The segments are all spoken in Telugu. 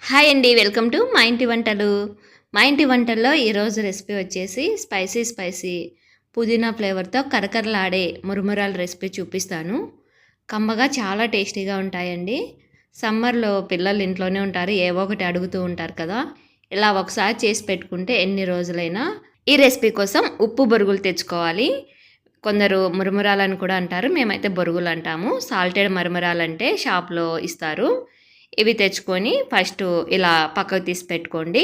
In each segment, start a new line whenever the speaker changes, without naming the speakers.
హాయ్ అండి. వెల్కమ్ టు మా ఇంటి వంటలు. మా ఇంటి వంటల్లో ఈరోజు రెసిపీ వచ్చేసి స్పైసీ పుదీనా ఫ్లేవర్‌తో కరకరలాడే మురుమురాల రెసిపీ చూపిస్తాను. కమ్మగా చాలా టేస్టీగా ఉంటాయండి. సమ్మర్‌లో పిల్లలు ఇంట్లోనే ఉంటారు. ఏవో ఒకటి అడుగుతూ ఉంటారు కదా! ఇలా ఒకసారి చేసి పెట్టుకుంటే ఎన్ని రోజులైనా ఈ రెసిపీ కోసం ఉప్పు బొరుగులు తెచ్చుకోవాలి. కొందరు మురుమురాలని కూడా అంటారు. మేమైతే బొరుగులు అంటాము. సాల్టెడ్ మరమరాలంటే షాప్‌లో ఇస్తారు. ఇవి తెచ్చుకొని ఫస్టు ఇలా పక్కకు తీసి పెట్టుకోండి.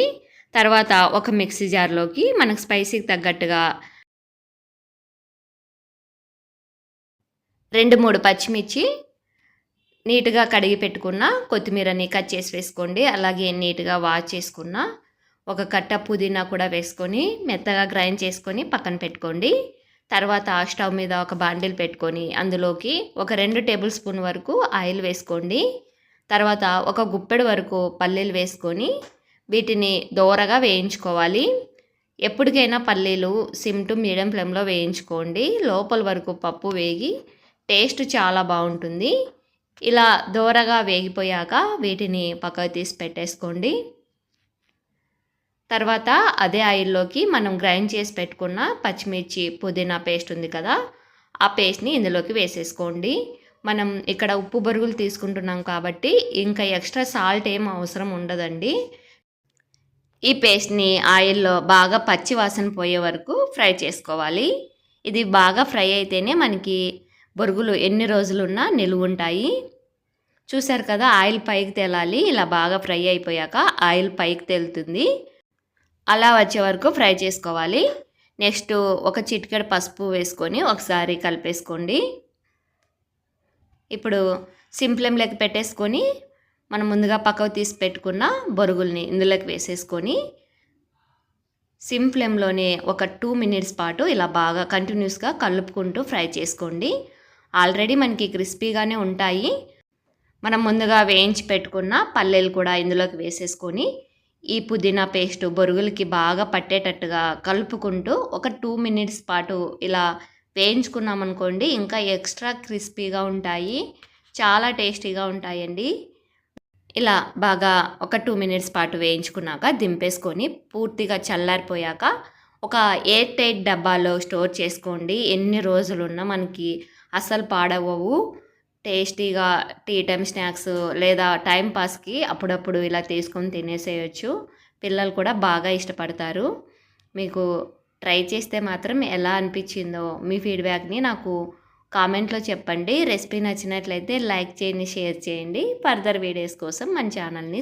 తర్వాత ఒక మిక్సీ జార్‌లోకి మనకు స్పైసీకి తగ్గట్టుగా 2, 3 పచ్చిమిర్చి, నీట్‌గా కడిగి పెట్టుకున్న కొత్తిమీరని కట్ చేసి వేసుకోండి. అలాగే నీట్‌గా వాష్ చేసుకున్న ఒక కట్ట పుదీనా కూడా వేసుకొని మెత్తగా గ్రైండ్ చేసుకొని పక్కన పెట్టుకోండి. తర్వాత స్టవ్ మీద ఒక బాండిల్ పెట్టుకొని అందులోకి ఒక 2 టేబుల్ స్పూన్ వరకు ఆయిల్ వేసుకోండి. తర్వాత ఒక గుప్పెడు వరకు పల్లీలు వేసుకొని వీటిని దోరగా వేయించుకోవాలి. ఎప్పటికైనా పల్లీలు సిమ్ టు మీడియం ఫ్లేమ్లో వేయించుకోండి. లోపల వరకు పప్పు వేగి టేస్ట్ చాలా బాగుంటుంది. ఇలా దోరగా వేగిపోయాక వీటిని పక్కకు తీసి పెట్టేసుకోండి. తర్వాత అదే ఆయిల్లోకి మనం గ్రైండ్ చేసి పెట్టుకున్న పచ్చిమిర్చి పుదీనా పేస్ట్ ఉంది కదా, ఆ పేస్ట్ని ఇందులోకి వేసేసుకోండి. మనం ఇక్కడ ఉప్పు బరుగులు తీసుకుంటున్నాం కాబట్టి ఇంకా ఎక్స్ట్రా సాల్ట్ ఏం అవసరం ఉండదండి. ఈ పేస్ట్ని ఆయిల్లో బాగా పచ్చి వాసన పోయే వరకు ఫ్రై చేసుకోవాలి. ఇది బాగా ఫ్రై అయితేనే మనకి బొరుగులు ఎన్ని రోజులున్నా నిలువుంటాయి. చూసారు కదా, ఆయిల్ పైకి తేలాలి. ఇలా బాగా ఫ్రై అయిపోయాక ఆయిల్ పైకి తేలుతుంది. అలా వచ్చే వరకు ఫ్రై చేసుకోవాలి. నెక్స్ట్ ఒక చిటికెడు పసుపు వేసుకొని ఒకసారి కలిపేసుకోండి. ఇప్పుడు సిమ్ ఫ్లేమ్లోకి పెట్టేసుకొని మనం ముందుగా పక్కకు తీసి పెట్టుకున్న బొరుగుల్ని ఇందులోకి వేసేసుకొని సిమ్ ఫ్లేమ్లోనే ఒక 2 మినిట్స్ పాటు ఇలా బాగా కంటిన్యూస్గా కలుపుకుంటూ ఫ్రై చేసుకోండి. ఆల్రెడీ మనకి క్రిస్పీగానే ఉంటాయి. మనం ముందుగా వేయించి పెట్టుకున్న పల్లీలు కూడా ఇందులోకి వేసేసుకొని ఈ పుదీనా పేస్ట్ బొరుగులకి బాగా పట్టేటట్టుగా కలుపుకుంటూ ఒక 2 మినిట్స్ పాటు ఇలా వేయించుకున్నామనుకోండి, ఇంకా ఎక్స్ట్రా క్రిస్పీగా ఉంటాయి. చాలా టేస్టీగా ఉంటాయండి. ఇలా బాగా ఒక 2 మినిట్స్ పాటు వేయించుకున్నాక దింపేసుకొని పూర్తిగా చల్లారిపోయాక ఒక ఎయిర్ టైట్ డబ్బాలో స్టోర్ చేసుకోండి. ఎన్ని రోజులున్నా మనకి అస్సలు పాడవవు. టేస్టీగా టీ టైమ్ స్నాక్స్ లేదా టైం పాస్కి అప్పుడప్పుడు ఇలా తీసుకొని తినేసేయచ్చు. పిల్లలు కూడా బాగా ఇష్టపడతారు. మీకు ట్రై చేస్తే మాత్రం ఎలా అనిపించిందో మీ ఫీడ్బ్యాక్ని నాకు కామెంట్లో చెప్పండి. రెసిపీ నచ్చినట్లయితే లైక్ చేయండి, షేర్ చేయండి. ఫర్దర్ వీడియోస్ కోసం మన ఛానల్ని